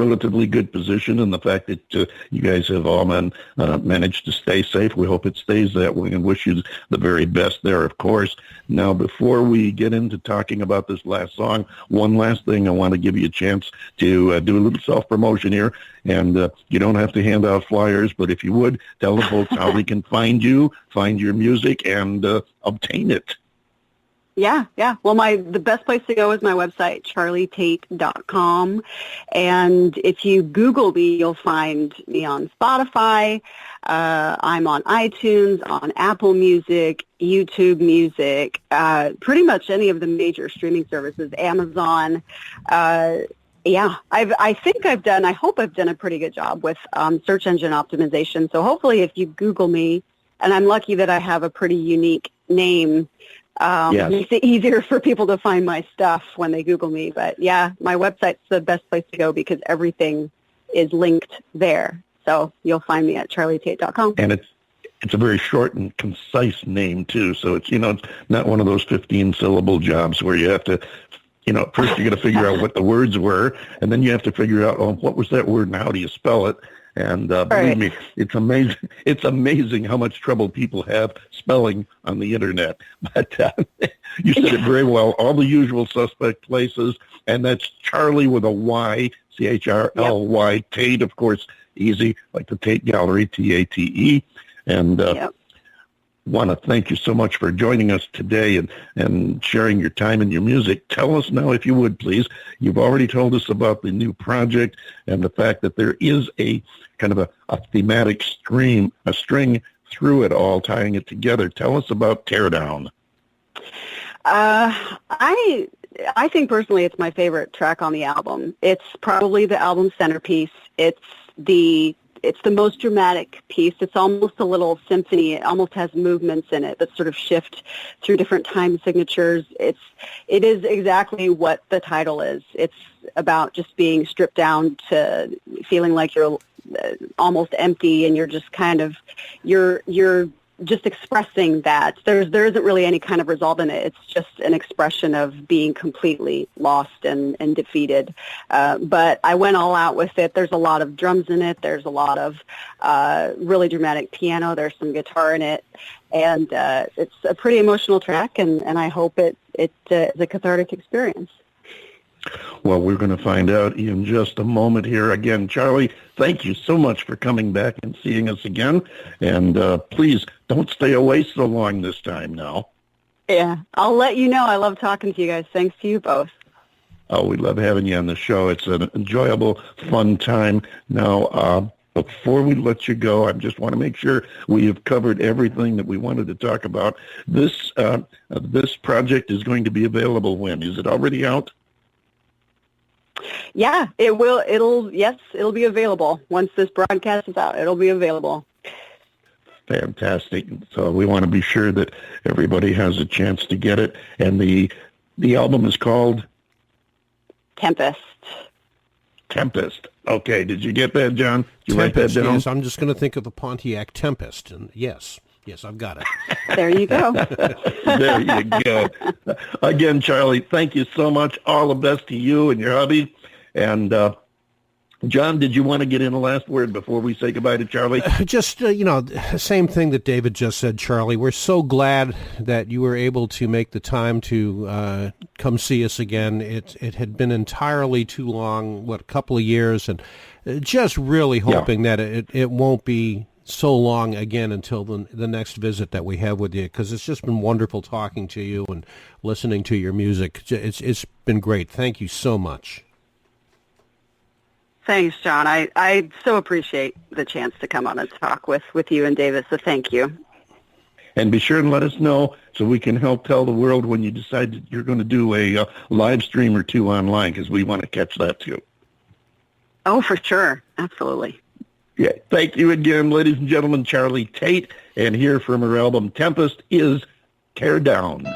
relatively good position, and the fact that you guys have all managed to stay safe. We hope it stays that way and wish you the very best there, of course. Now, before we get into talking about this last song, one last thing, I want to give you a chance to do a little self-promotion here, and you don't have to hand out flyers, but if you would, tell the folks how they can find you, find your music, and obtain it. Yeah. Well, the best place to go is my website, charlytate.com. And if you Google me, you'll find me on Spotify. I'm on iTunes, on Apple Music, YouTube Music, pretty much any of the major streaming services, Amazon. I hope I've done a pretty good job with search engine optimization. So hopefully if you Google me, and I'm lucky that I have a pretty unique name, yes. Makes it easier for people to find my stuff when they Google me. But yeah, my website's the best place to go because everything is linked there. So you'll find me at charlytate.com. And it's a very short and concise name too. So it's it's not one of those 15-syllable jobs where you have to first you got to figure out what the words were, and then you have to figure out what was that word and how do you spell it. And believe me, it's amazing. It's amazing how much trouble people have spelling on the internet. But you said it very well. All the usual suspect places, and that's Charly with a Y, Charly, Yep. Tate, of course, easy, like the Tate Gallery, Tate. And Yep. want to thank you so much for joining us today and sharing your time and your music. Tell us now, if you would, please. You've already told us about the new project and the fact that there is a kind of a thematic string through it all, tying it together. Tell us about Teardown. I think personally it's my favorite track on the album. It's probably the album's centerpiece. It's the most dramatic piece. It's almost a little symphony. It almost has movements in it that sort of shift through different time signatures. It is exactly what the title is. It's about just being stripped down to feeling like you're almost empty, and you're just kind of you're just expressing that. There isn't really any kind of resolve in it. It's just an expression of being completely lost and defeated. But I went all out with it. There's a lot of drums in it. There's a lot of really dramatic piano. There's some guitar in it. And it's a pretty emotional track, and I hope it is a cathartic experience. Well, we're going to find out in just a moment here. Again, Charly, thank you so much for coming back and seeing us again. And please don't stay away so long this time now. Yeah, I'll let you know. I love talking to you guys. Thanks to you both. Oh, we love having you on the show. It's an enjoyable, fun time. Now, before we let you go, I just want to make sure we have covered everything that we wanted to talk about. This project is going to be available when? Is it already out? Yeah, it will. It'll be available once this broadcast is out. It'll be available. Fantastic. So we want to be sure that everybody has a chance to get it. And the album is called Tempest. Tempest. Okay. Did you get that, John? Did you Tempest, write that down? Yes, I'm just going to think of the Pontiac Tempest, and yes, I've got it. There you go. There you go. Again, Charly, thank you so much. All the best to you and your hubby. And John, did you want to get in a last word before we say goodbye to Charly? Just, same thing that David just said, Charly. We're so glad that you were able to make the time to come see us again. It had been entirely too long, a couple of years, and just really hoping that it won't be so long again until the next visit that we have with you, because it's just been wonderful talking to you and listening to your music. It's been great. Thank you so much. Thanks, John. I so appreciate the chance to come on and talk with you and David, so thank you. And be sure and let us know so we can help tell the world when you decide that you're going to do a live stream or two online, because we want to catch that too. Oh, for sure. Absolutely. Yeah. Thank you again, ladies and gentlemen. Charly Tate, and here from her album Tempest is Teardown.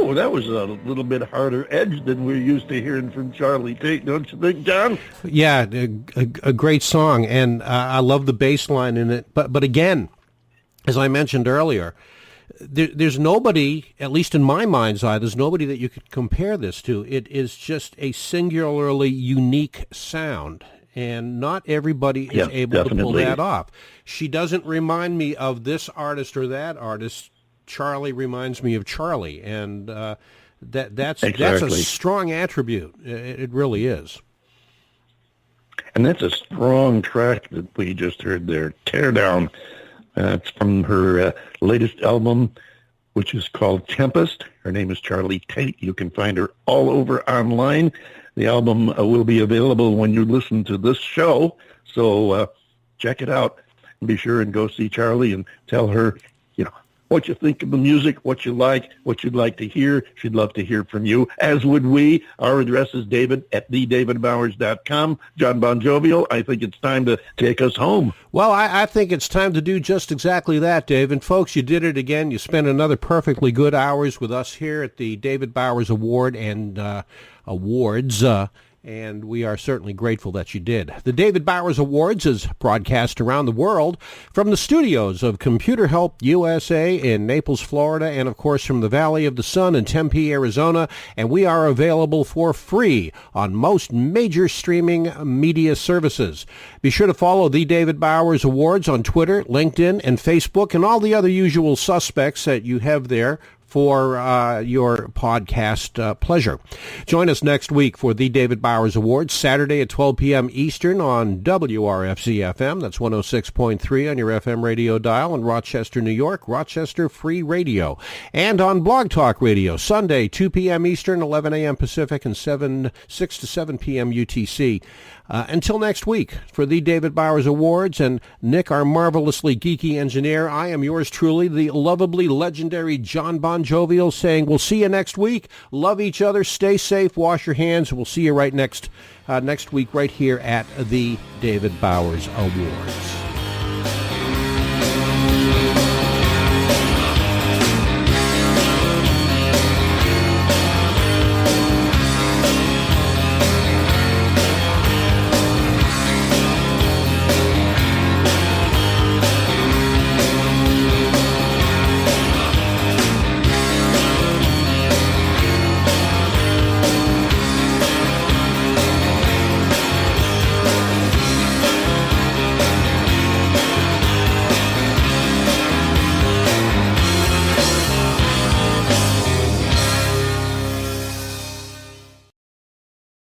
Oh, that was a little bit harder edge than we're used to hearing from Charly Tate, don't you think, John? Yeah, a great song, and I love the bass line in it. But again, as I mentioned earlier, there's nobody, at least in my mind's eye, there's nobody that you could compare this to. It is just a singularly unique sound, and not everybody is able to pull that off. She doesn't remind me of this artist or that artist. Charly reminds me of Charly, and that's a strong attribute. It really is. And that's a strong track that we just heard there, Tear Down. It's from her latest album, which is called Tempest. Her name is Charly Tate. You can find her all over online. The album will be available when you listen to this show, so check it out. And be sure and go see Charly and tell her, what you think of the music, what you like, what you'd like to hear. She'd love to hear from you, as would we. Our address is david@TheDavidBowers.com. John Bon Jovial, I think it's time to take us home. Well, I think it's time to do just exactly that, Dave. And folks, you did it again. You spent another perfectly good hours with us here at the David Bowers Award and Awards. And we are certainly grateful that you did. The David Bowers Awards is broadcast around the world from the studios of Computer Help USA in Naples, Florida, and, of course, from the Valley of the Sun in Tempe, Arizona. And we are available for free on most major streaming media services. Be sure to follow the David Bowers Awards on Twitter, LinkedIn, and Facebook, and all the other usual suspects that you have there for your podcast pleasure. Join us next week for the David Bowers Awards, Saturday at 12 p.m. Eastern on WRFZ-FM. That's 106.3 on your FM radio dial in Rochester, New York, Rochester Free Radio. And on Blog Talk Radio, Sunday, 2 p.m. Eastern, 11 a.m. Pacific, and 6 to 7 p.m. UTC. Until next week, for the David Bowers Awards and Nick, our marvelously geeky engineer, I am yours truly, the lovably legendary John Bon jovial, saying we'll see you next week. Love each other. Stay safe. Wash your hands. We'll see you right next week right here at the David Bowers Awards.